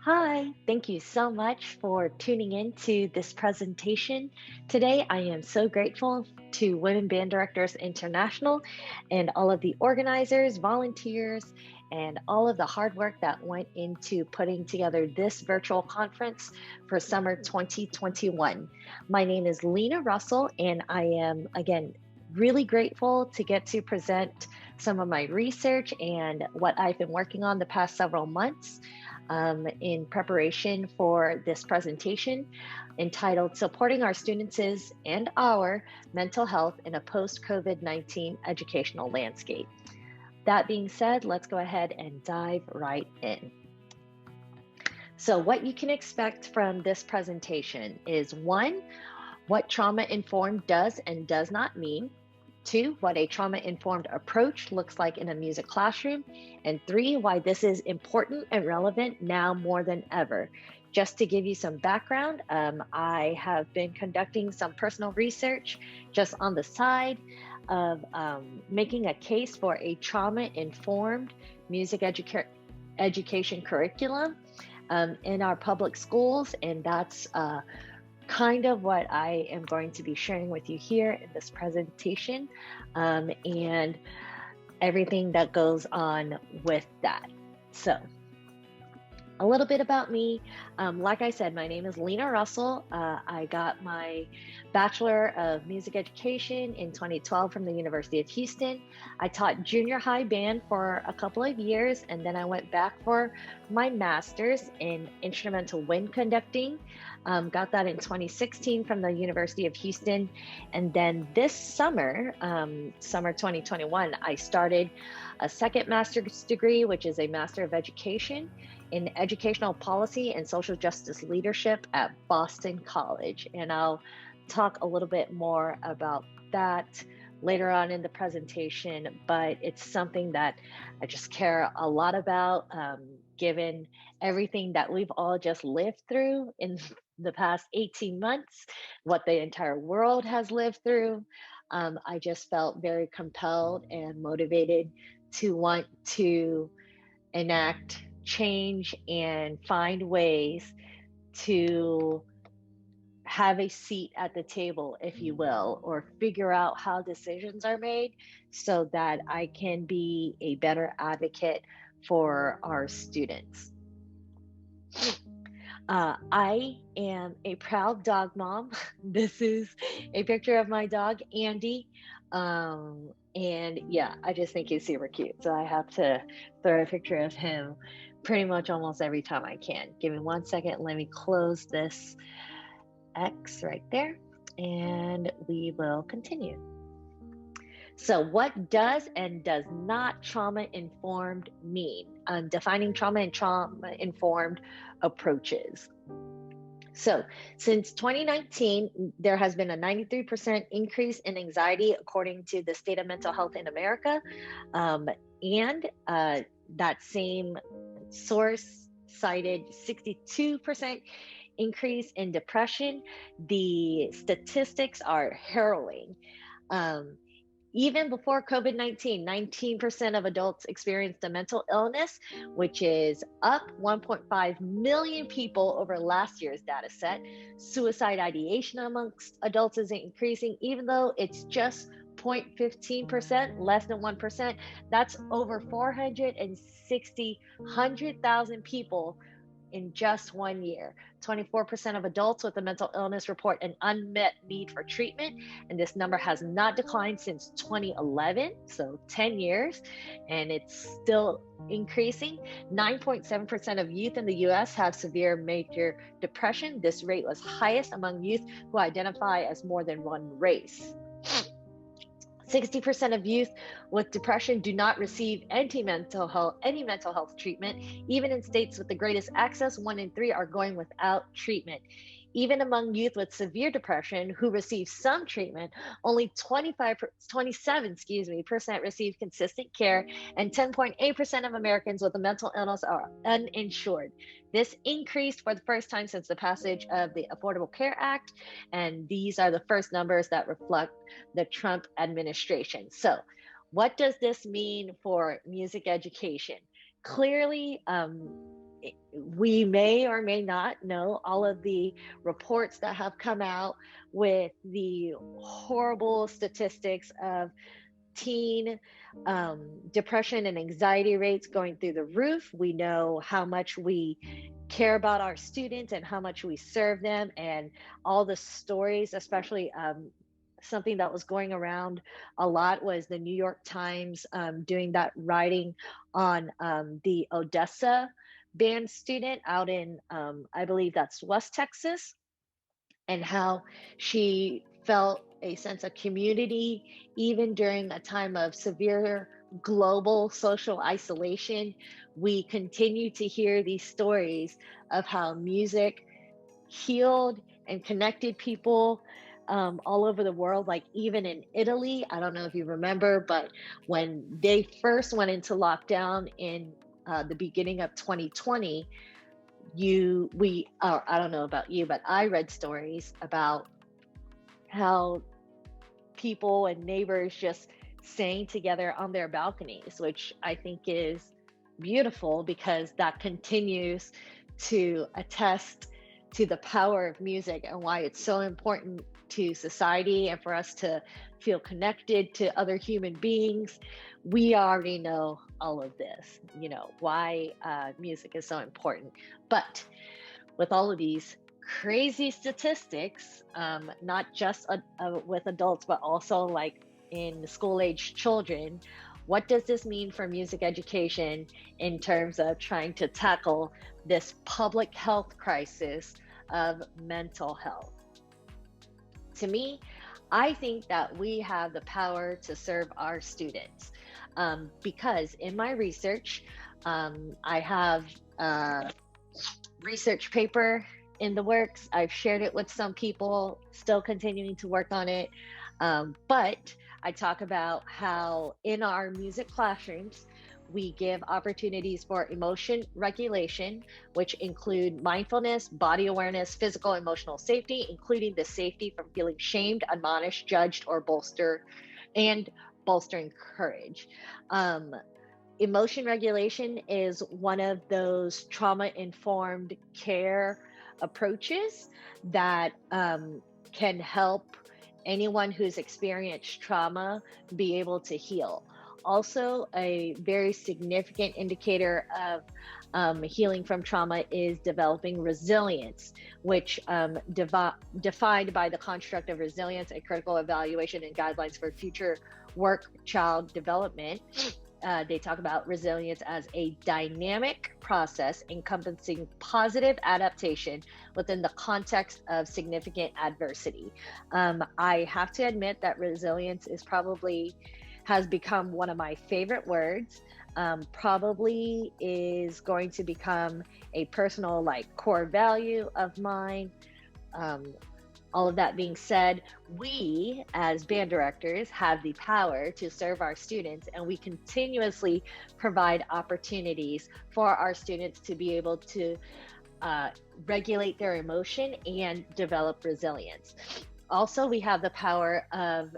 Hi, thank you so much for tuning in to this presentation. Today, I am so grateful to Women Band Directors International and all of the organizers, volunteers, and all of the hard work that went into putting together this virtual conference for summer 2021. My name is Lena Russell, and I am, again, really grateful to get to present some of my research and what I've been working on the past several months in preparation for this presentation entitled Supporting Our Students' and Our Mental Health in a Post-COVID-19 Educational Landscape. That being said, let's go ahead and dive right in. So what you can expect from this presentation is 1, what trauma-informed does and does not mean. 2, what a trauma-informed approach looks like in a music classroom. And 3, why this is important and relevant now more than ever. Just to give you some background, I have been conducting some personal research just on the side of making a case for a trauma-informed music education curriculum in our public schools, and that's kind of what I am going to be sharing with you here in this presentation, and everything that goes on with that. So a little bit about me. Like I said, my name is Lena Russell. I got my Bachelor of Music Education in 2012 from the University of Houston. I taught junior high band for a couple of years, and then I went back for my master's in instrumental wind conducting. Got that in 2016 from the University of Houston. And then this summer, summer 2021, I started a second master's degree, which is a Master of Education in Educational Policy and Social Justice Leadership at Boston College. And I'll talk a little bit more about that later on in the presentation, but it's something that I just care a lot about, given everything that we've all just lived through in the past 18 months, what the entire world has lived through. I just felt very compelled and motivated to want to enact change and find ways to have a seat at the table, if you will, or figure out how decisions are made so that I can be a better advocate for our students. I am a proud dog mom. This is a picture of my dog, Andy. And yeah, I just think he's super cute. So I have to throw a picture of him pretty much almost every time I can. Give me 1 second. Let me close this X right there, and we will continue. So what does and does not trauma-informed mean? Defining trauma and trauma-informed approaches. So since 2019, there has been a 93% increase in anxiety, according to the State of Mental Health in America. And that same source cited 62% increase in depression. The statistics are harrowing. Even before COVID-19, 19% of adults experienced a mental illness, which is up 1.5 million people over last year's data set. Suicide ideation amongst adults is increasing, even though it's just 0.15%, less than 1%. That's over 100,000 people in just 1 year. 24% of adults with a mental illness report an unmet need for treatment, and this number has not declined since 2011, so 10 years, and it's still increasing. 9.7% of youth in the US have severe major depression. This rate was highest among youth who identify as more than one race. 60% of youth with depression do not receive any mental health treatment. Even in states with the greatest access, 1 in 3 are going without treatment. Even among youth with severe depression who receive some treatment, only 27% receive consistent care, and 10.8% of Americans with a mental illness are uninsured. This increased for the first time since the passage of the Affordable Care Act, and these are the first numbers that reflect the Trump administration. So, what does this mean for music education? Clearly, we may or may not know all of the reports that have come out with the horrible statistics of teen depression and anxiety rates going through the roof. We know how much we care about our students and how much we serve them, and all the stories, especially something that was going around a lot was the New York Times doing that writing on the Odessa band student out in, I believe that's West Texas, and how she felt a sense of community even during a time of severe global social isolation. We continue to hear these stories of how music healed and connected people all over the world, like even in Italy. I don't know if you remember, but when they first went into lockdown in the beginning of 2020, I don't know about you, but I read stories about how people and neighbors just staying together on their balconies, which I think is beautiful because that continues to attest to the power of music and why it's so important to society and for us to feel connected to other human beings. We already know all of this, why music is so important. But with all of these crazy statistics, not just with adults, but also like in school age children, what does this mean for music education in terms of trying to tackle this public health crisis of mental health? To me, I think that we have the power to serve our students because in my research, I have a research paper in the works. I've shared it with some people, still continuing to work on it. But I talk about how in our music classrooms, we give opportunities for emotion regulation, which include mindfulness, body awareness, physical, emotional safety, including the safety from feeling shamed, admonished, judged, or bolstering courage. Emotion regulation is one of those trauma-informed care approaches that can help anyone who's experienced trauma be able to heal. Also, a very significant indicator of healing from trauma is developing resilience, which defined by the construct of resilience, a critical evaluation and guidelines for future work child development. They talk about resilience as a dynamic process encompassing positive adaptation within the context of significant adversity. I have to admit that resilience has become one of my favorite words. Probably is going to become a personal core value of mine. All of that being said, we as band directors have the power to serve our students, and we continuously provide opportunities for our students to be able to regulate their emotion and develop resilience. Also, we have the power of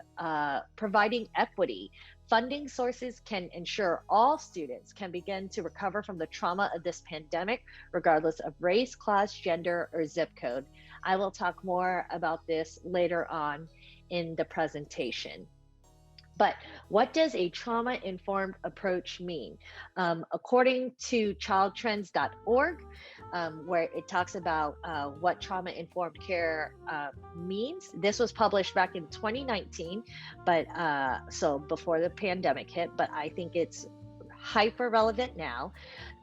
providing equity. Funding sources can ensure all students can begin to recover from the trauma of this pandemic, regardless of race, class, gender, or zip code. I will talk more about this later on in the presentation. But what does a trauma-informed approach mean? According to childtrends.org, where it talks about what trauma-informed care means. This was published back in 2019, but so before the pandemic hit, but I think it's hyper relevant now.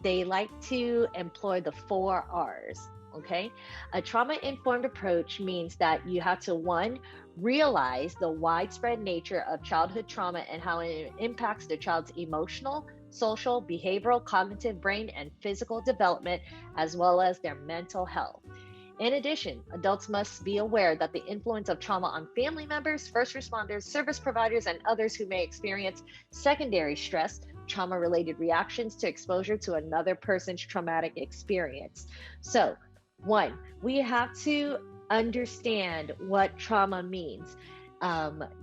They like to employ the 4 R's. Okay, a trauma-informed approach means that you have to, 1, realize the widespread nature of childhood trauma and how it impacts the child's emotional, social, behavioral, cognitive, brain, and physical development, as well as their mental health. In addition, adults must be aware that the influence of trauma on family members, first responders, service providers, and others who may experience secondary stress, trauma-related reactions to exposure to another person's traumatic experience. So, 1, we have to understand what trauma means.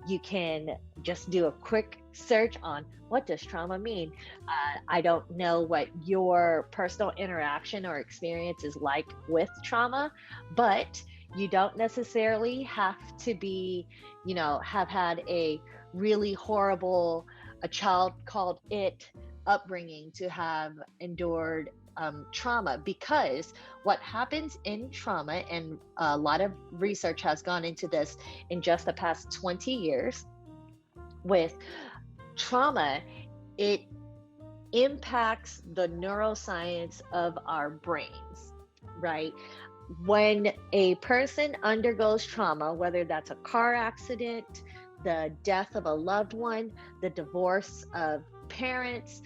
You can just do a quick search on what does trauma mean. I don't know what your personal interaction or experience is like with trauma, but you don't necessarily have to be, have had a really horrible, a child called it upbringing to have endured trauma, because what happens in trauma, and a lot of research has gone into this in just the past 20 years with trauma, it impacts the neuroscience of our brains, right? When a person undergoes trauma, whether that's a car accident, the death of a loved one, the divorce of parents,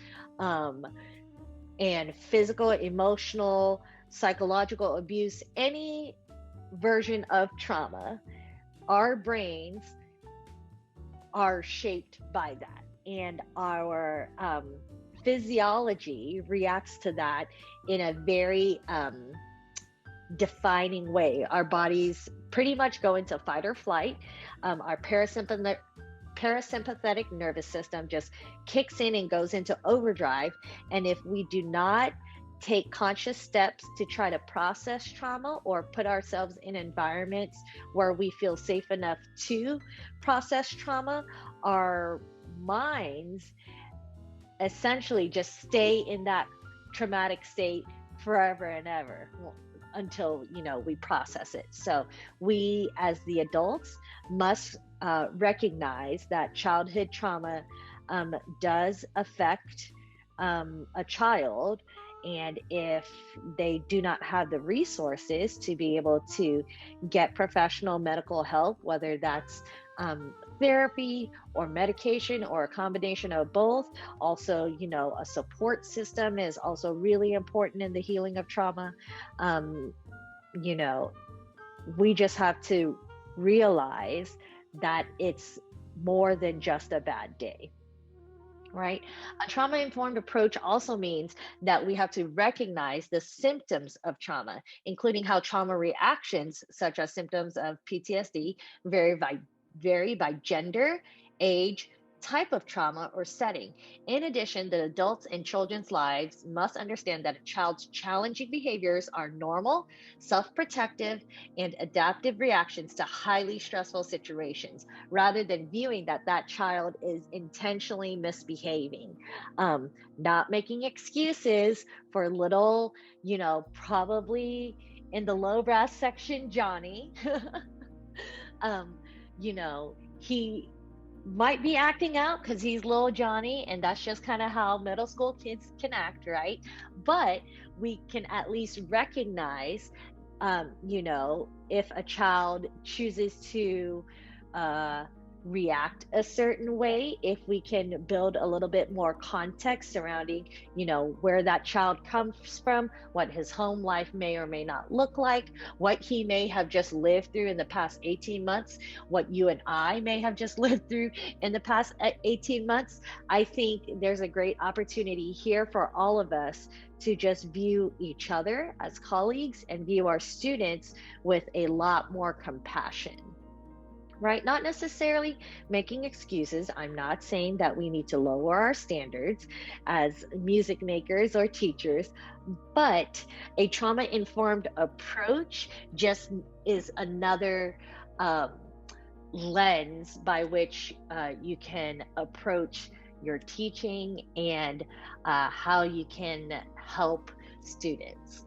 and physical, emotional, psychological abuse, any version of trauma, our brains are shaped by that. And our physiology reacts to that in a very defining way. Our bodies pretty much go into fight or flight. Our parasympathetic nervous system just kicks in and goes into overdrive. And if we do not take conscious steps to try to process trauma or put ourselves in environments where we feel safe enough to process trauma, our minds essentially just stay in that traumatic state forever and ever until we process it. So we as the adults must recognize that childhood trauma does affect a child, and if they do not have the resources to be able to get professional medical help, whether that's therapy or medication or a combination of both. Also, a support system is also really important in the healing of trauma. We just have to realize that it's more than just a bad day. Right? A trauma informed approach also means that we have to recognize the symptoms of trauma, including how trauma reactions, such as symptoms of PTSD, vary by gender, age, type of trauma, or setting. In addition, the adults in children's lives must understand that a child's challenging behaviors are normal, self-protective, and adaptive reactions to highly stressful situations, rather than viewing that child is intentionally misbehaving. Not making excuses for little, probably in the low brass section, Johnny. He might be acting out because he's little Johnny, and that's just kind of how middle school kids can act, right? But we can at least recognize, if a child chooses to react a certain way, if we can build a little bit more context surrounding, where that child comes from, what his home life may or may not look like, what he may have just lived through in the past 18 months, what you and I may have just lived through in the past 18 months. I think there's a great opportunity here for all of us to just view each other as colleagues and view our students with a lot more compassion. Right? Not necessarily making excuses. I'm not saying that we need to lower our standards as music makers or teachers, but a trauma-informed approach just is another lens by which you can approach your teaching and how you can help students.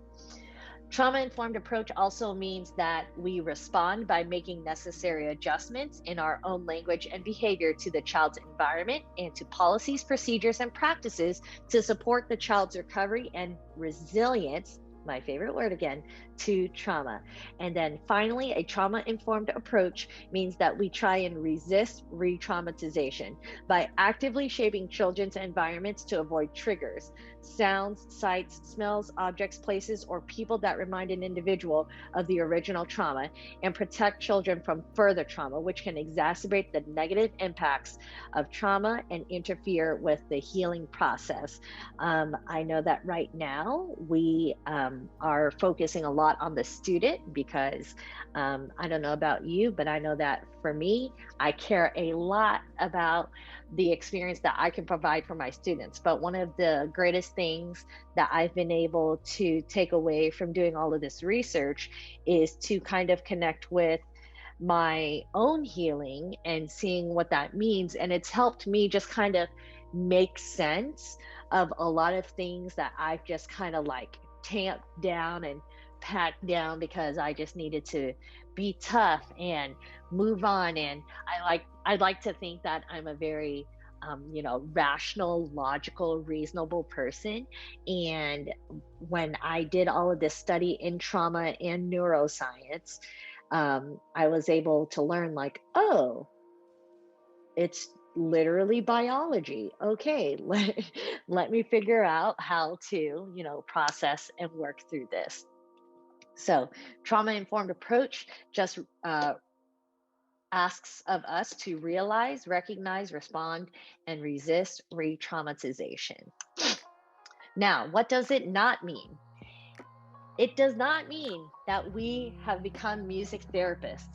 Trauma-informed approach also means that we respond by making necessary adjustments in our own language and behavior to the child's environment and to policies, procedures, and practices to support the child's recovery and resilience, my favorite word again, to trauma. And then finally, a trauma-informed approach means that we try and resist re-traumatization by actively shaping children's environments to avoid triggers, sounds, sights, smells, objects, places, or people that remind an individual of the original trauma, and protect children from further trauma, which can exacerbate the negative impacts of trauma and interfere with the healing process. I know that right now we are focusing a lot on the student because I don't know about you, but I know that for me, I care a lot about the experience that I can provide for my students. But one of the greatest things that I've been able to take away from doing all of this research is to kind of connect with my own healing and seeing what that means. And it's helped me just kind of make sense of a lot of things that I've just kind of like tamped down and packed down because I just needed to be tough and move on. And I'd like to think that I'm a very rational, logical, reasonable person. And when I did all of this study in trauma and neuroscience, I was able to learn like, oh, it's literally biology. Okay, let me figure out how to, process and work through this. So, trauma informed approach just asks of us to realize, recognize, respond, and resist re traumatization. Now, what does it not mean? It does not mean that we have become music therapists.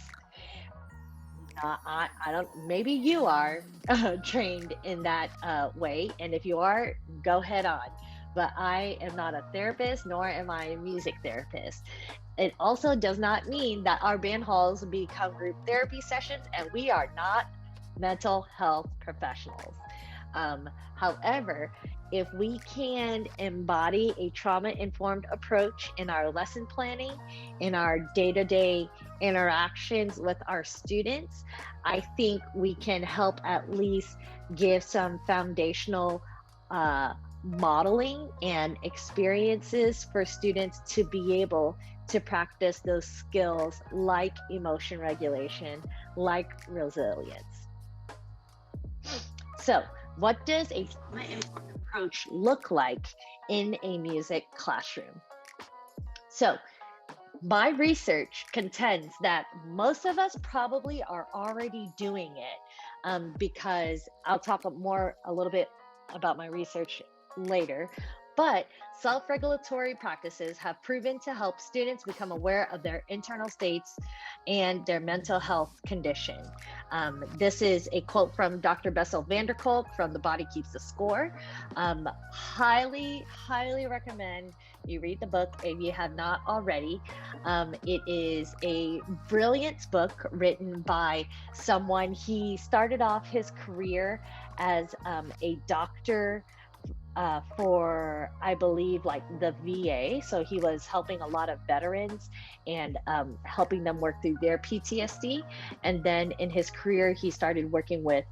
I don't, maybe you are trained in that way. And if you are, go head on. But I am not a therapist, nor am I a music therapist. It also does not mean that our band halls become group therapy sessions, and we are not mental health professionals. However, if we can embody a trauma informed approach in our lesson planning, in our day to day interactions with our students, I think we can help at least give some foundational modeling and experiences for students to be able to practice those skills like emotion regulation, like resilience. So, what does a trauma-informed approach look like in a music classroom? So, my research contends that most of us probably are already doing it because I'll talk a little bit about my research later. But self regulatory practices have proven to help students become aware of their internal states and their mental health condition. This is a quote from Dr. Bessel van der Kolk from The Body Keeps the Score. Highly, highly recommend you read the book if you have not already. It is a brilliant book written by someone. He started off his career as a doctor for, I believe, like the VA. So he was helping a lot of veterans and helping them work through their PTSD. And then in his career, he started working with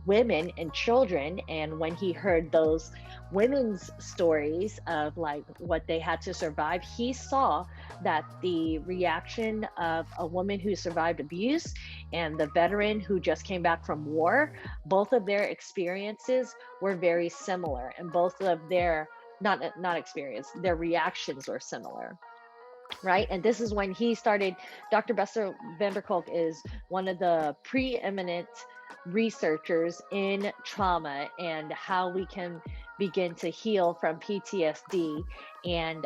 women and children. And when he heard those women's stories of like what they had to survive, he saw that the reaction of a woman who survived abuse and the veteran who just came back from war, both of their experiences were very similar, and both of their not experience, their reactions were similar. Right. And this is when he started. Dr. Bessel van der Kolk is one of the preeminent researchers in trauma and how we can begin to heal from PTSD. And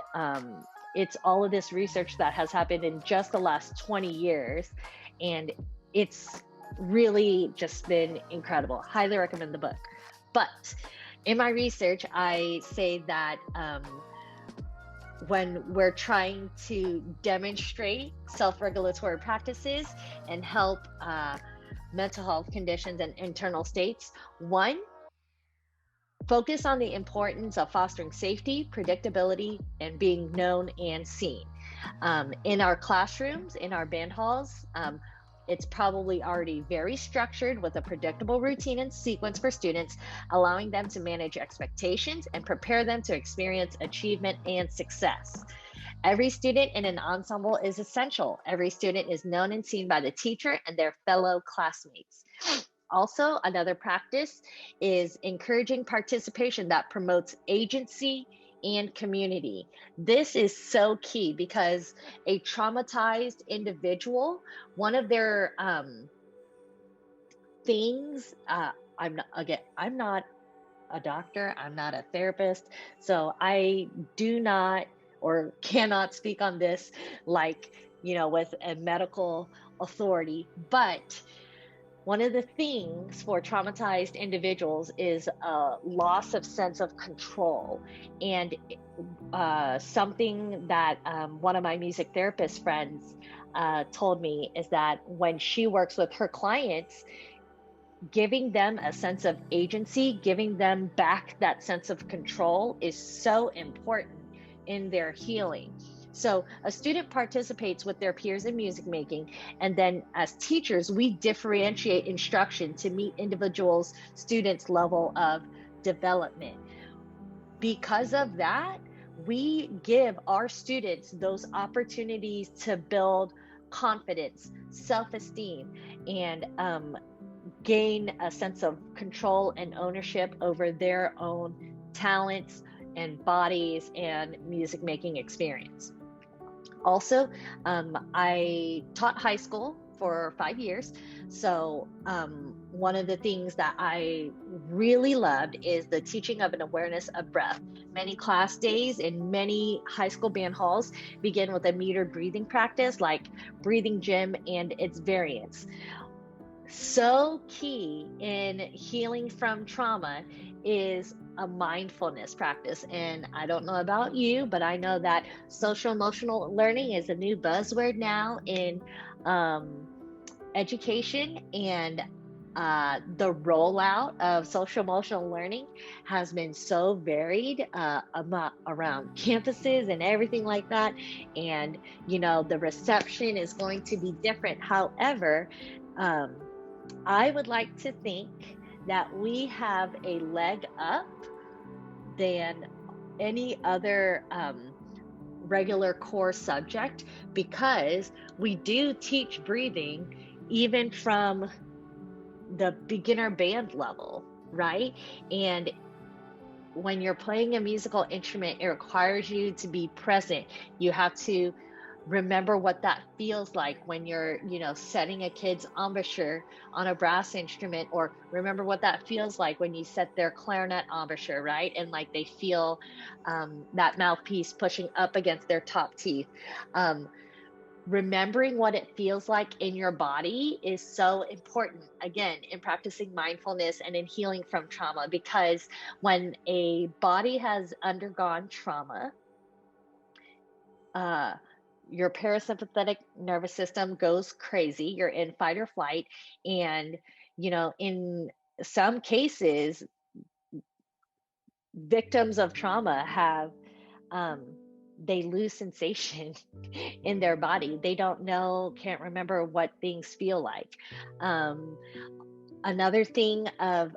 it's all of this research that has happened in just the last 20 years. And it's really just been incredible. Highly recommend the book. But in my research, I say that when we're trying to demonstrate self-regulatory practices and help mental health conditions and internal states, one, focus on the importance of fostering safety, predictability, and being known and seen. In our classrooms, in our band halls, it's probably already very structured with a predictable routine and sequence for students, allowing them to manage expectations and prepare them to experience achievement and success. Every student in an ensemble is essential. Every student is known and seen by the teacher and their fellow classmates. Also, another practice is encouraging participation that promotes agency and community. This is so key because a traumatized individual, one of their things, I'm not a doctor, I'm not a therapist, so I do not or cannot speak on this like, with a medical authority, but one of the things for traumatized individuals is a loss of sense of control. And something that one of my music therapist friends told me is that when she works with her clients, giving them a sense of agency, giving them back that sense of control is so important in their healing. So a student participates with their peers in music making, and then as teachers, we differentiate instruction to meet individuals, students' level of development. Because of that, we give our students those opportunities to build confidence, self-esteem, and gain a sense of control and ownership over their own talents and bodies and music making experience. Also, I taught high school for 5 years. So, one of the things that I really loved is the teaching of an awareness of breath. Many class days in many high school band halls begin with a metered breathing practice like breathing gym and its variants. So key in healing from trauma is a mindfulness practice. And I don't know about you, but I know that social emotional learning is a new buzzword now in um, education. And the rollout of social emotional learning has been so varied around campuses and everything like that. And, the reception is going to be different. However, um, I would like to think that we have a leg up than any other regular core subject because we do teach breathing even from the beginner band level, right? And when you're playing a musical instrument, it requires you to be present. You have to remember what that feels like when you're, setting a kid's embouchure on a brass instrument, or remember what that feels like when you set their clarinet embouchure, right? And like they feel that mouthpiece pushing up against their top teeth. Um, Remembering what it feels like in your body is so important, again, in practicing mindfulness and in healing from trauma, because when a body has undergone trauma, uh, your parasympathetic nervous system goes crazy. You're in fight or flight. And, in some cases, victims of trauma have, um, they lose sensation in their body. They don't know, can't remember what things feel like. Um, Another thing of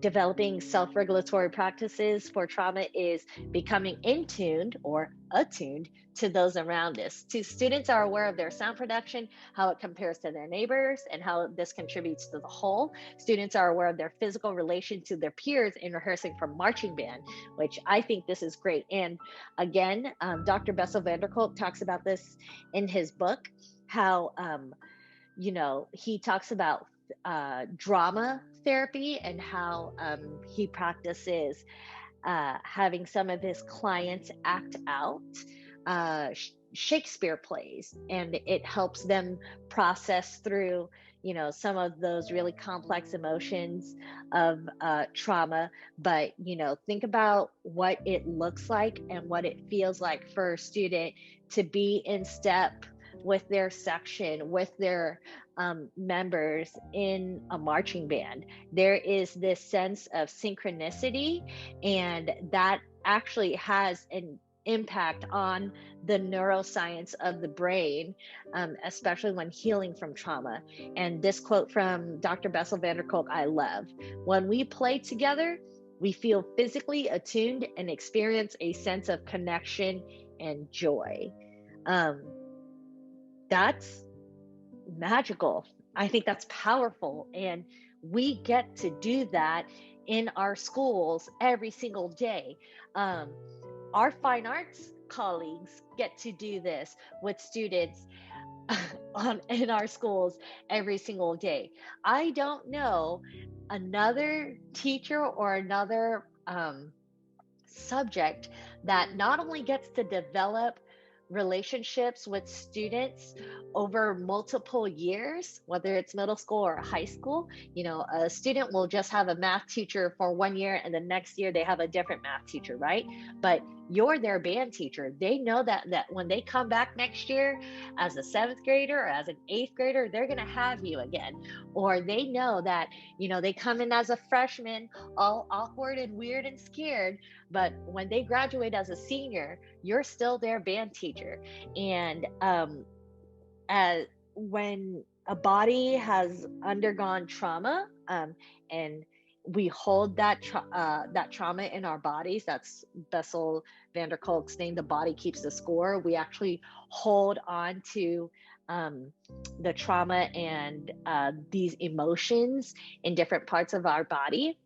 developing self-regulatory practices for trauma is becoming in tuned or attuned to those around us. Students are aware of their sound production, how it compares to their neighbors, and how this contributes to the whole. Students are aware of their physical relation to their peers in rehearsing for marching band, which I think this is great. And again, Dr. Bessel van der Kolk talks about this in his book, how he talks about drama therapy and how he practices having some of his clients act out Shakespeare plays, and it helps them process through, some of those really complex emotions of trauma. But, think about what it looks like and what it feels like for a student to be in step with their section, with their members in a marching band. There is this sense of synchronicity, and that actually has an impact on the neuroscience of the brain, especially when healing from trauma. And this quote from Dr. Bessel van der Kolk, I love. When we play together, we feel physically attuned and experience a sense of connection and joy. That's magical. I think that's powerful. And we get to do that in our schools every single day. Our fine arts colleagues get to do this with students in our schools every single day. I don't know another teacher or another subject that not only gets to develop relationships with students over multiple years, whether it's middle school or high school. A student will just have a math teacher for 1 year, and the next year they have a different math teacher, right? But you're their band teacher. They know that when they come back next year as a seventh grader or as an eighth grader, they're going to have you again. Or they know that, they come in as a freshman, all awkward and weird and scared, but when they graduate as a senior, you're still their band teacher. And as when a body has undergone trauma, and we hold that trauma in our bodies. That's Bessel van der Kolk's thing. The body keeps the score. We actually hold on to the trauma and these emotions in different parts of our body.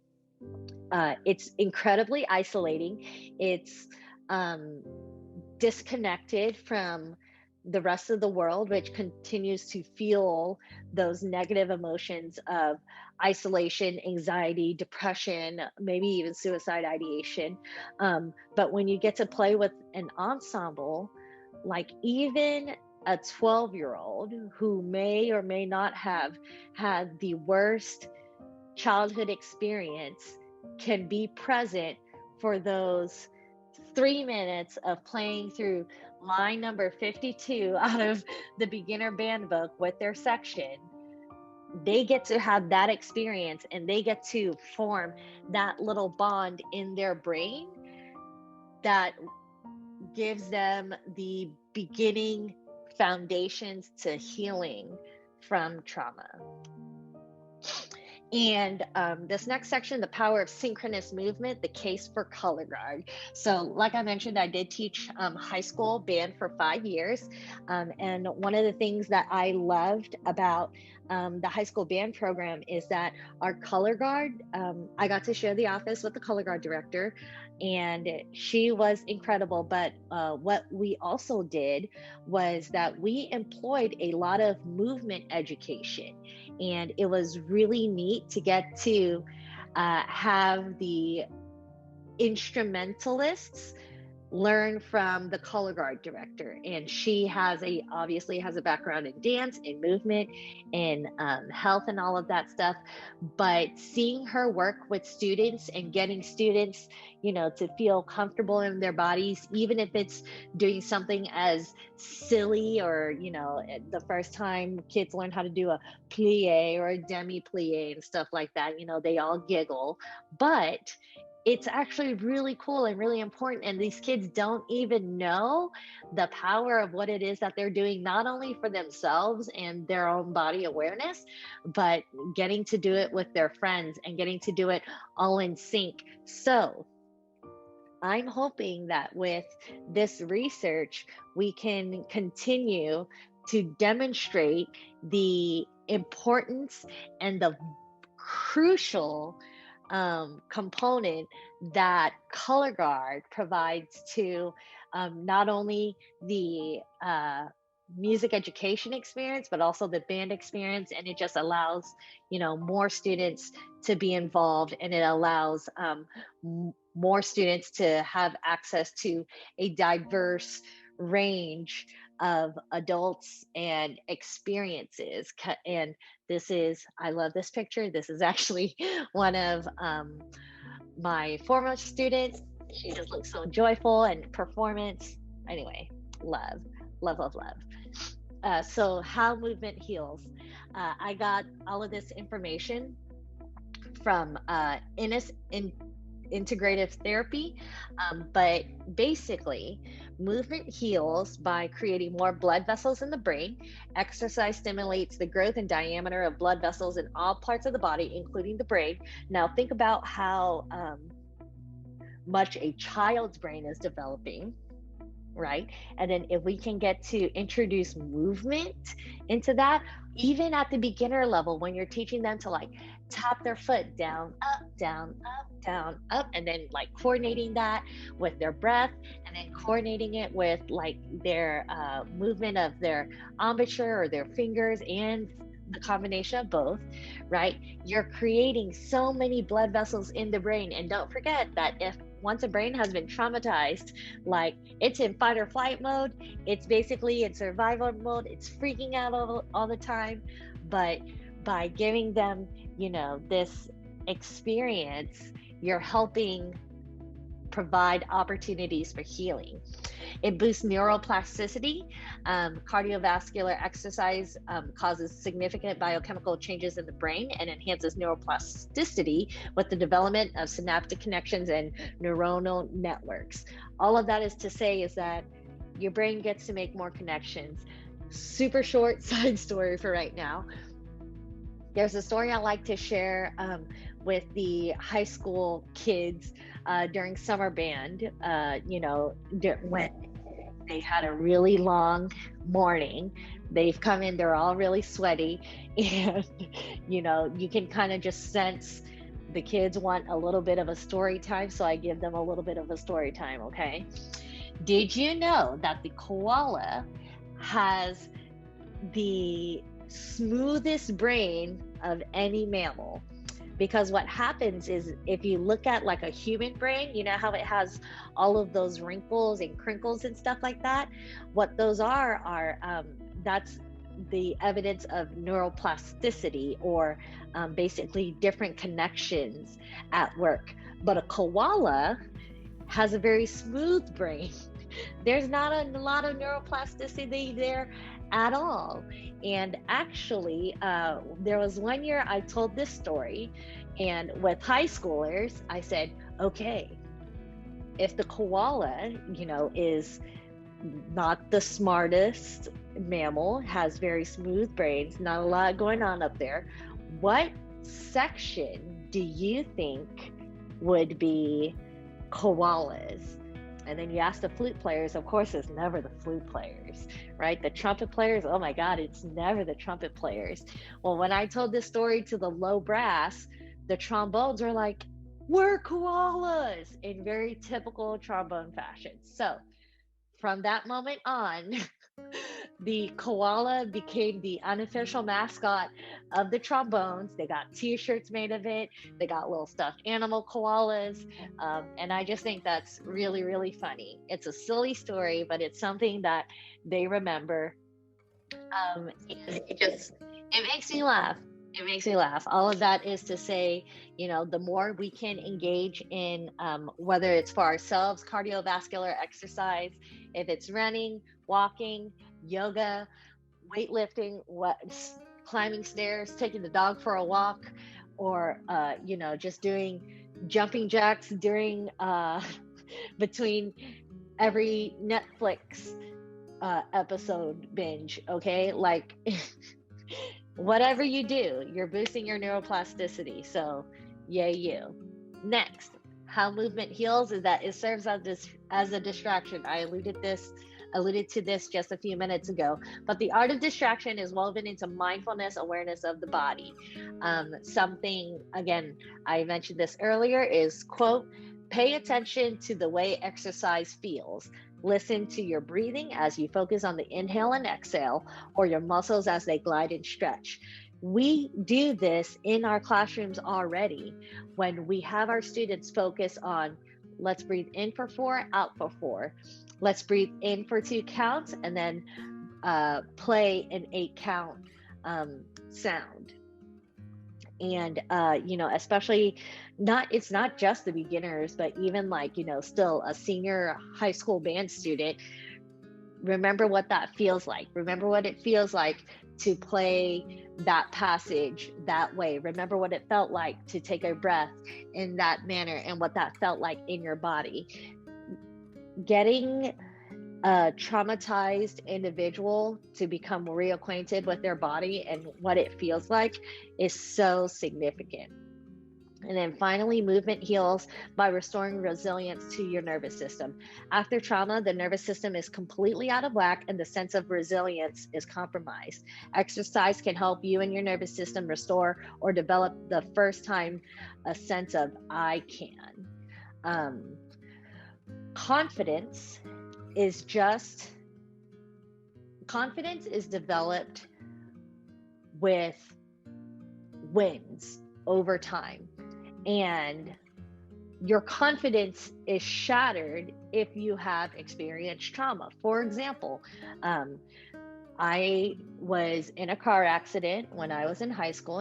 It's incredibly isolating. It's disconnected from the rest of the world, which continues to fuel those negative emotions of isolation, anxiety, depression, maybe even suicide ideation. But when you get to play with an ensemble, like even a 12-year-old who may or may not have had the worst childhood experience can be present for those 3 minutes of playing through line number 52 out of the beginner band book with their section. They get to have that experience, and they get to form that little bond in their brain that gives them the beginning foundations to healing from trauma. And this next section, the power of synchronous movement, the case for color guard. So like I mentioned, I did teach high school band for 5 years. And one of the things that I loved about the high school band program is that our color guard, I got to share the office with the color guard director, and she was incredible. But what we also did was that we employed a lot of movement education, and it was really neat to get to have the instrumentalists learn from the color guard director. And she obviously has a background in dance and movement and health and all of that stuff. But seeing her work with students and getting students, to feel comfortable in their bodies, even if it's doing something as silly or, the first time kids learn how to do a plie or a demi plie and stuff like that, they all giggle. But it's actually really cool and really important. And these kids don't even know the power of what it is that they're doing, not only for themselves and their own body awareness, but getting to do it with their friends and getting to do it all in sync. So I'm hoping that with this research, we can continue to demonstrate the importance and the crucial component that color guard provides to not only the music education experience, but also the band experience. And it just allows, more students to be involved, and it allows more students to have access to a diverse range of adults and experiences. And I love this picture. This is actually one of my former students. She just looks so joyful and performance. Anyway, love, love, love, love. So how movement heals. I got all of this information from integrative therapy, but basically movement heals by creating more blood vessels in the brain. Exercise stimulates the growth and diameter of blood vessels in all parts of the body, including the brain. Now think about how much a child's brain is developing, right? And then if we can get to introduce movement into that, even at the beginner level, when you're teaching them to like tap their foot down, up, down, up, down, up, and then like coordinating that with their breath, and then coordinating it with like their movement of their embouchure or their fingers, and the combination of both, right? You're creating so many blood vessels in the brain. And don't forget that if once a brain has been traumatized, like it's in fight or flight mode, it's basically in survival mode, it's freaking out all the time. But by giving them, this experience, you're helping provide opportunities for healing. It boosts neuroplasticity. Cardiovascular exercise causes significant biochemical changes in the brain and enhances neuroplasticity with the development of synaptic connections and neuronal networks. All of that is to say is that your brain gets to make more connections. Super short side story for right now. There's a story I like to share with the high school kids during summer band, when they had a really long morning. They've come in, they're all really sweaty, and you can kind of just sense the kids want a little bit of a story time, so I give them a little bit of a story time, okay? Did you know that the koala has the smoothest brain of any mammal? Because what happens is, if you look at like a human brain, you know how it has all of those wrinkles and crinkles and stuff like that? What those are that's the evidence of neuroplasticity, or basically different connections at work. But a koala has a very smooth brain. There's not a lot of neuroplasticity there at all. And actually, there was one year I told this story, and with high schoolers, I said, okay, if the koala, is not the smartest mammal, has very smooth brains, not a lot going on up there, what section do you think would be koalas? And then you ask the flute players, of course, it's never the flute players, right? The trumpet players, oh my God, it's never the trumpet players. Well, when I told this story to the low brass, the trombones are like, we're koalas, in very typical trombone fashion. So from that moment on, the koala became the unofficial mascot of the trombones. They got t-shirts made of it. They got little stuffed animal koalas. And I just think that's really, really funny. It's a silly story, but it's something that they remember. It makes me laugh. It makes me laugh. All of that is to say, the more we can engage in, whether it's for ourselves, cardiovascular exercise, if it's running, walking, yoga, weightlifting, climbing stairs, taking the dog for a walk, or just doing jumping jacks during between every Netflix episode binge, okay? Like whatever you do, you're boosting your neuroplasticity. So yay you. Next, how movement heals is that it serves as a distraction. I alluded to this just a few minutes ago, but the art of distraction is woven into mindfulness, awareness of the body. Something, again, I mentioned this earlier, is, quote, pay attention to the way exercise feels. Listen to your breathing as you focus on the inhale and exhale, or your muscles as they glide and stretch. We do this in our classrooms already when we have our students focus on, let's breathe in for 4, out for 4. Let's breathe in for 2 counts, and then play an 8 count sound. And especially it's not just the beginners, but even still a senior high school band student, remember what that feels like. Remember what it feels like to play that passage that way. Remember what it felt like to take a breath in that manner, and what that felt like in your body. Getting a traumatized individual to become reacquainted with their body and what it feels like is so significant. And then finally, movement heals by restoring resilience to your nervous system. After trauma, the nervous system is completely out of whack and the sense of resilience is compromised. Exercise can help you and your nervous system restore or develop the first time a sense of I can. Confidence is developed with wins over time. And your confidence is shattered if you have experienced trauma. For example, um, I was in a car accident when I was in high school.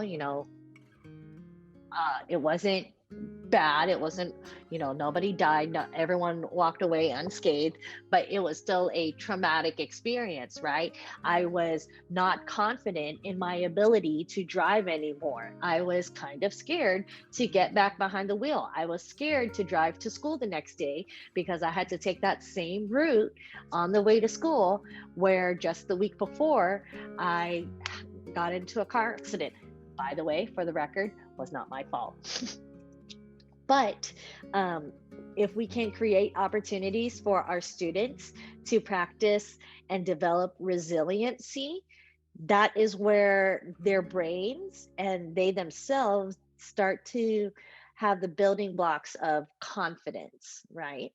It wasn't bad. It wasn't, nobody died, not everyone walked away unscathed, but it was still a traumatic experience, right? I was not confident in my ability to drive anymore. I was kind of scared to get back behind the wheel. I was scared to drive to school the next day because I had to take that same route on the way to school, where just the week before I got into a car accident. By the way, for the record, was not my fault. But um, if we can create opportunities for our students to practice and develop resiliency, that is where their brains and they themselves start to have the building blocks of confidence, right?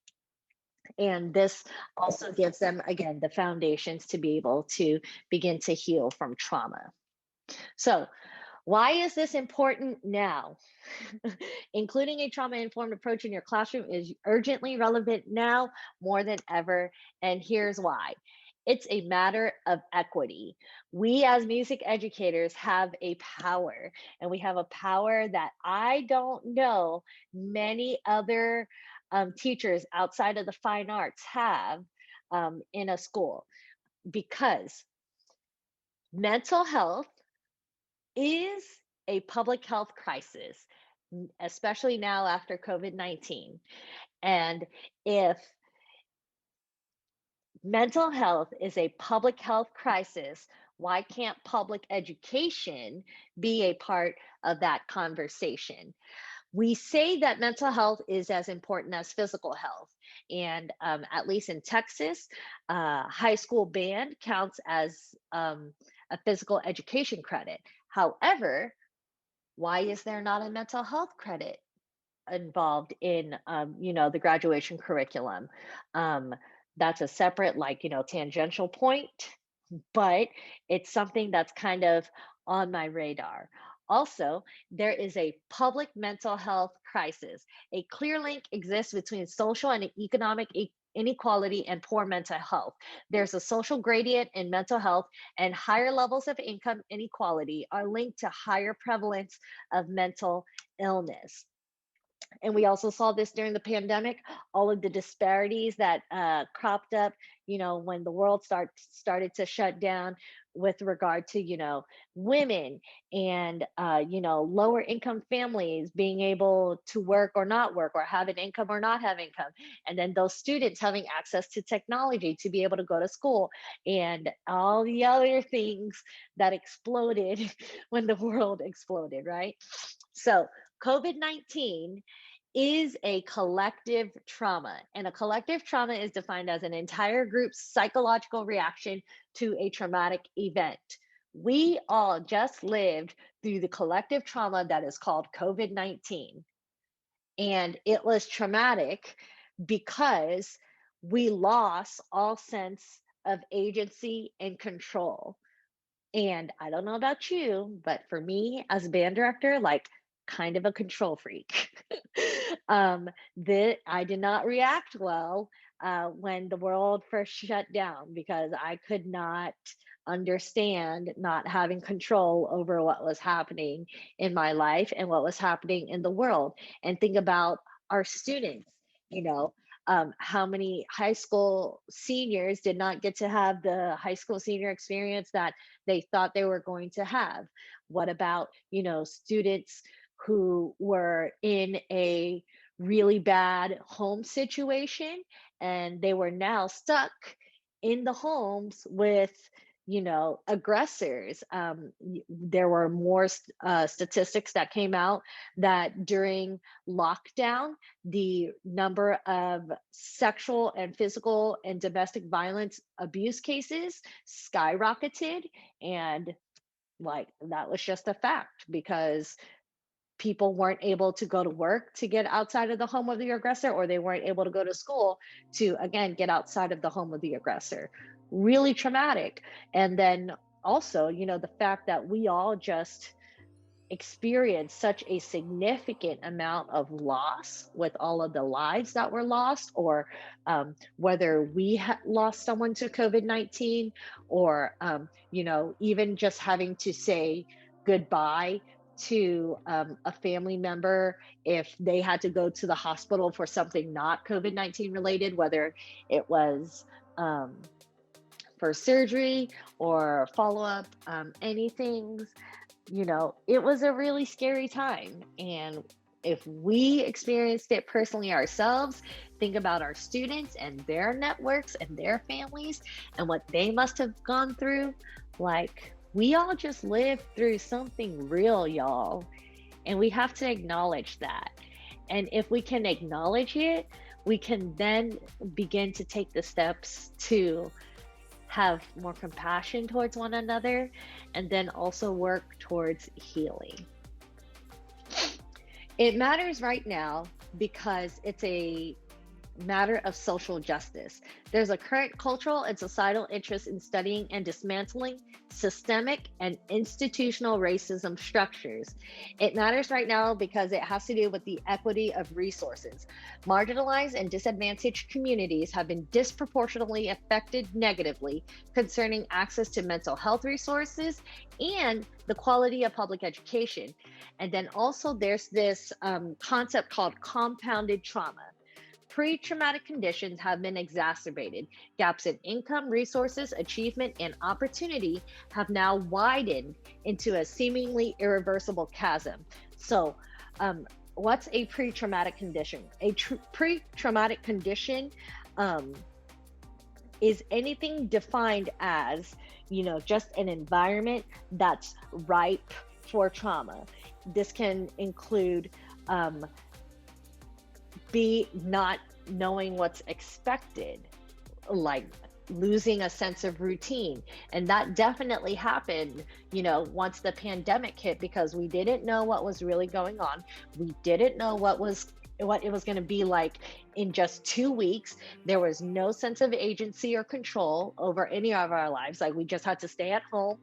And this also gives them, again, the foundations to be able to begin to heal from trauma. So, why is this important now? Including a trauma informed approach in your classroom is urgently relevant now more than ever. And here's why: it's a matter of equity. We, as music educators, have a power, and we have a power that I don't know many other teachers outside of the fine arts have in a school, because mental health is a public health crisis, especially now after COVID-19. And if mental health is a public health crisis, why can't public education be a part of that conversation? We say that mental health is as important as physical health. And at least in Texas, high school band counts as a physical education credit. However, why is there not a mental health credit involved in the graduation curriculum? um, that's a separate, like, tangential point, but it's something that's kind of on my radar. Also, there is a public mental health crisis. A clear link exists between social and economic inequality and poor mental health. There's a social gradient in mental health, and higher levels of income inequality are linked to higher prevalence of mental illness. And we also saw this during the pandemic, all of the disparities that cropped up, when the world started to shut down, with regard to, women and, lower income families being able to work or not work, or have an income or not have income. And then those students having access to technology to be able to go to school, and all the other things that exploded when the world exploded, right? So, COVID 19 is a collective trauma, and a collective trauma is defined as an entire group's psychological reaction to a traumatic event. We all just lived through the collective trauma that is called COVID 19. And it was traumatic because we lost all sense of agency and control. And I don't know about you, but for me as a band director, like, kind of a control freak. That I did not react well when the world first shut down, because I could not understand not having control over what was happening in my life and what was happening in the world. And think about our students, you know, how many high school seniors did not get to have the high school senior experience that they thought they were going to have? What about, students who were in a really bad home situation, and they were now stuck in the homes with, aggressors? There were more statistics that came out that during lockdown, the number of sexual and physical and domestic violence abuse cases skyrocketed. And, like, that was just a fact, because people weren't able to go to work to get outside of the home of the aggressor, or they weren't able to go to school to, again, get outside of the home of the aggressor. Really traumatic. And then also, the fact that we all just experienced such a significant amount of loss with all of the lives that were lost, or whether we lost someone to COVID-19, or, even just having to say goodbye to a family member if they had to go to the hospital for something not COVID-19 related, whether it was um, for surgery or follow up, anything. It was a really scary time. And if we experienced it personally ourselves, think about our students and their networks and their families and what they must have gone through. Like, we all just lived through something real, y'all. And we have to acknowledge that. And if we can acknowledge it, we can then begin to take the steps to have more compassion towards one another, and then also work towards healing. It matters right now because it's a matter of social justice. There's a current cultural and societal interest in studying and dismantling systemic and institutional racism structures. It matters right now because it has to do with the equity of resources. Marginalized and disadvantaged communities have been disproportionately affected negatively concerning access to mental health resources and the quality of public education. And then also there's this concept called compounded trauma. Pre-traumatic conditions have been exacerbated. Gaps in income, resources, achievement, and opportunity have now widened into a seemingly irreversible chasm. So, what's a pre-traumatic condition? A pre-traumatic condition is anything defined as, just an environment that's ripe for trauma. This can include be not knowing what's expected, like losing a sense of routine. And that definitely happened, once the pandemic hit, because we didn't know what was really going on. We didn't know what it was going to be like in just 2 weeks. There was no sense of agency or control over any of our lives. Like, we just had to stay at home.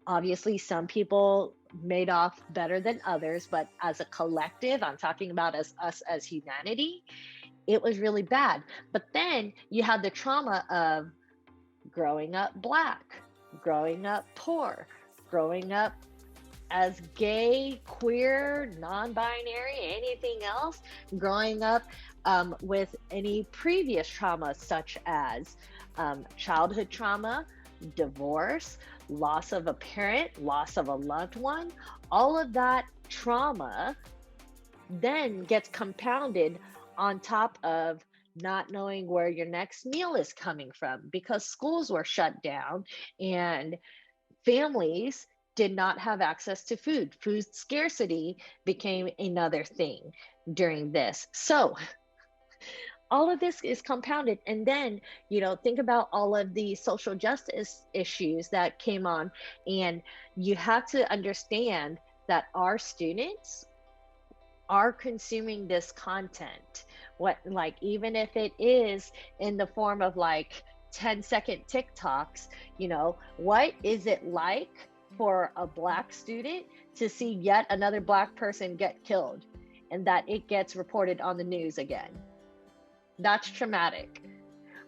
Obviously, some people made off better than others, but as a collective, I'm talking about us as humanity, it was really bad. But then you had the trauma of growing up Black, growing up poor, growing up as gay, queer, non-binary, anything else, growing up with any previous trauma, such as childhood trauma, divorce, loss of a parent, loss of a loved one. All of that trauma then gets compounded on top of not knowing where your next meal is coming from, because schools were shut down and families did not have access to food. Food scarcity became another thing during this. So all of this is compounded. And then, think about all of the social justice issues that came on. And you have to understand that our students are consuming this content. Even if it is in the form of 10-second TikToks, what is it like for a Black student to see yet another Black person get killed and that it gets reported on the news again? That's traumatic.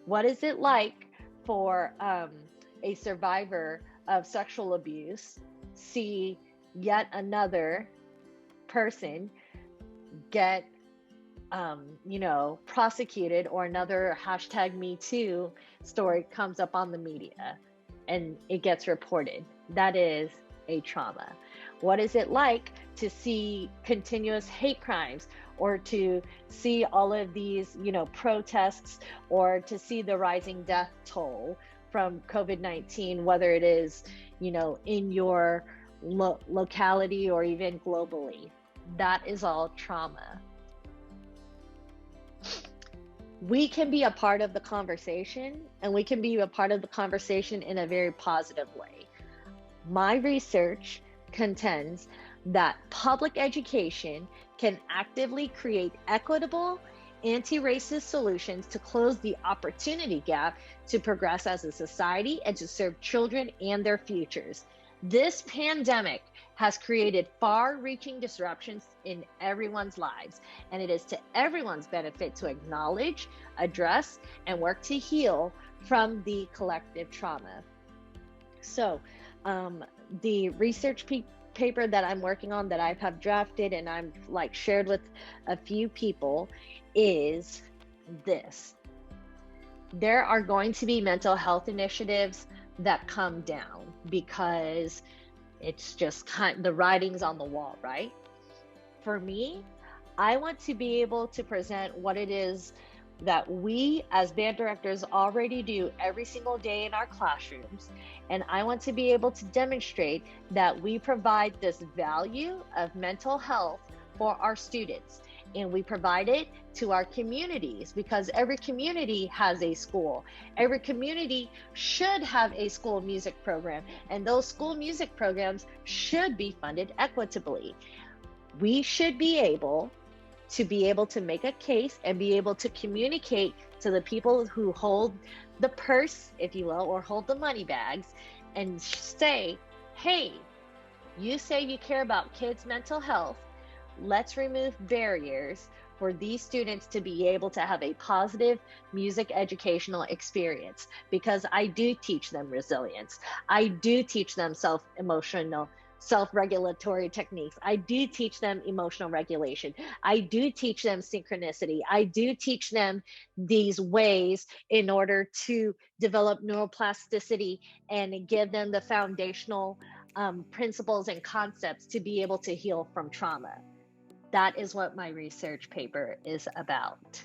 What is it like for a survivor of sexual abuse see yet another person get prosecuted, or another #MeToo story comes up on the media and it gets reported? That is a trauma. What is it like to see continuous hate crimes, or to see all of these, protests, or to see the rising death toll from COVID-19, whether it is, in your locality or even globally? That is all trauma. We can be a part of the conversation, and we can be a part of the conversation in a very positive way. My research contends that public education can actively create equitable, anti-racist solutions to close the opportunity gap to progress as a society and to serve children and their futures. This pandemic has created far-reaching disruptions in everyone's lives, and it is to everyone's benefit to acknowledge, address, and work to heal from the collective trauma. So, the research paper that I'm working on, that I have drafted and I'm like shared with a few people, is this: there are going to be mental health initiatives that come down because it's just the writing's on the wall, right? For me, I want to be able to present what it is that we as band directors already do every single day in our classrooms. And I want to be able to demonstrate that we provide this value of mental health for our students. And we provide it to our communities, because every community has a school. Every community should have a school music program, and those school music programs should be funded equitably. We should be able to make a case and be able to communicate to the people who hold the purse, if you will, or hold the money bags, and say, hey, you say you care about kids' mental health. Let's remove barriers for these students to be able to have a positive music educational experience, because I do teach them resilience. I do teach them self-regulatory techniques. I do teach them emotional regulation. I do teach them synchronicity. I do teach them these ways in order to develop neuroplasticity and give them the foundational principles and concepts to be able to heal from trauma. That is what my research paper is about.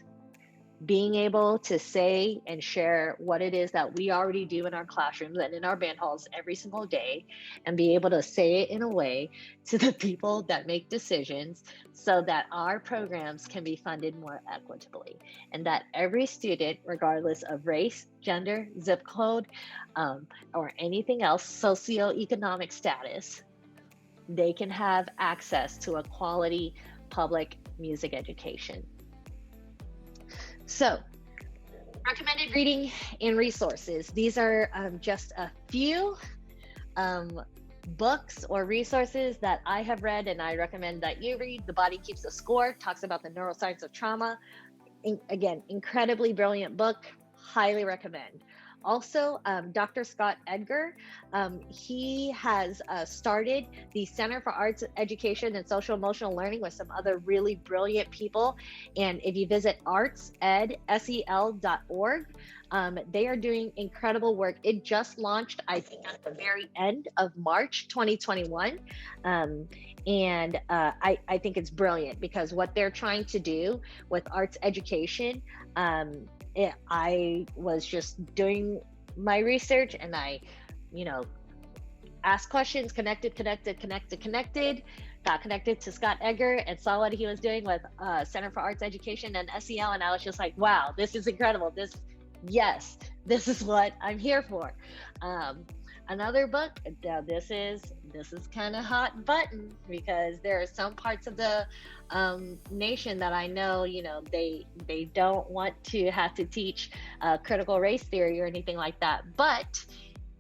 Being able to say and share what it is that we already do in our classrooms and in our band halls every single day, and be able to say it in a way to the people that make decisions so that our programs can be funded more equitably, and that every student, regardless of race, gender, zip code, or anything else, socioeconomic status, they can have access to a quality public music education. So, recommended reading and resources. These are just a few books or resources that I have read and I recommend that you read. The Body Keeps the Score talks about the neuroscience of trauma. Again, incredibly brilliant book. Highly recommend. Also, Dr. Scott Edgar, he has started the Center for Arts Education and Social Emotional Learning with some other really brilliant people. And if you visit artsedsel.org, they are doing incredible work. It just launched, I think, at the very end of March 2021. And I think it's brilliant, because what they're trying to do with arts education, I was just doing my research and I, asked questions, connected, got connected to Scott Edgar and saw what he was doing with Center for Arts Education and SEL. And I was just like, wow, this is incredible. This is what I'm here for. Another book, now this is kind of hot button, because there are some parts of the nation that I know, they don't want to have to teach critical race theory or anything like that. But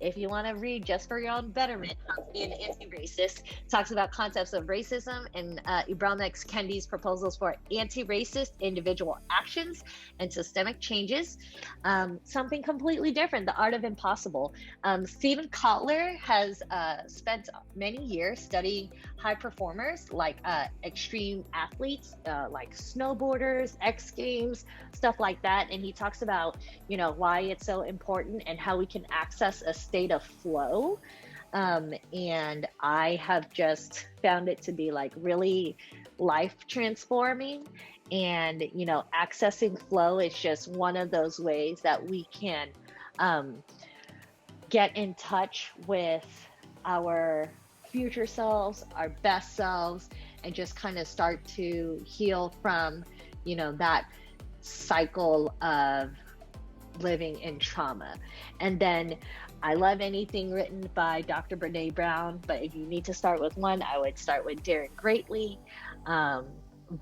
if you want to read just for your own betterment, being anti-racist, talks about concepts of racism and Ibram X. Kendi's proposals for anti-racist individual actions and systemic changes. Something completely different, The Art of Impossible. Steven Kotler has spent many years studying high performers, like extreme athletes, like snowboarders, X Games, stuff like that. And he talks about, why it's so important and how we can access a state of flow. And I have just found it to be like really life transforming. And, accessing flow is just one of those ways that we can get in touch with our future selves, our best selves, and just kind of start to heal from, that cycle of living in trauma. And then I love anything written by Dr. Brene Brown, but if you need to start with one, I would start with Darren Greatly.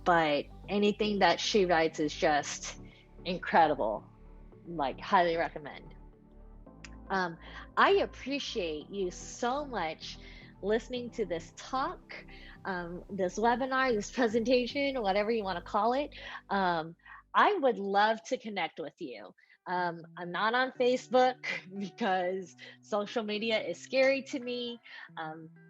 But anything that she writes is just incredible, like highly recommend. Um, I appreciate you so much listening to this talk, this webinar, this presentation, whatever you want to call it. Um, I would love to connect with you. I'm not on Facebook because social media is scary to me.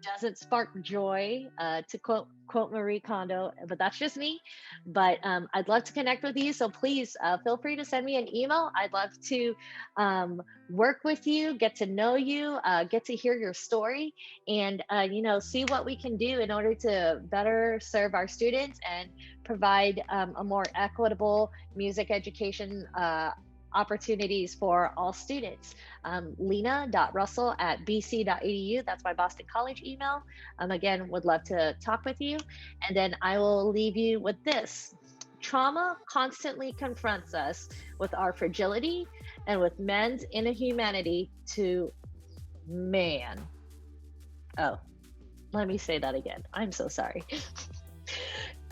Doesn't spark joy, to quote Marie Kondo, but that's just me. But I'd love to connect with you. So please feel free to send me an email. I'd love to um, work with you, get to know you, get to hear your story, and see what we can do in order to better serve our students and provide a more equitable music education opportunities for all students. Lena.russell@bc.edu. That's my Boston College email. Again, would love to talk with you. And then I will leave you with this. Trauma constantly confronts us with our fragility and with men's inhumanity to man. Oh, let me say that again. I'm so sorry.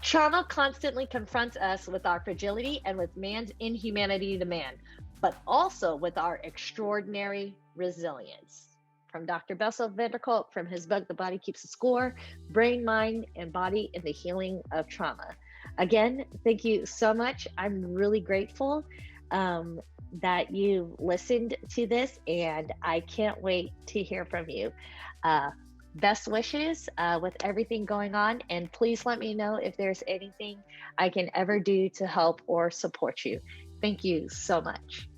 Trauma constantly confronts us with our fragility and with man's inhumanity to man, but also with our extraordinary resilience. From Dr. Bessel van der Kolk, from his book, The Body Keeps the Score, Brain, Mind, and Body in the Healing of Trauma. Again, thank you so much. I'm really grateful that you listened to this, and I can't wait to hear from you. Uh, Best wishes with everything going on, and please let me know if there's anything I can ever do to help or support you. Thank you so much.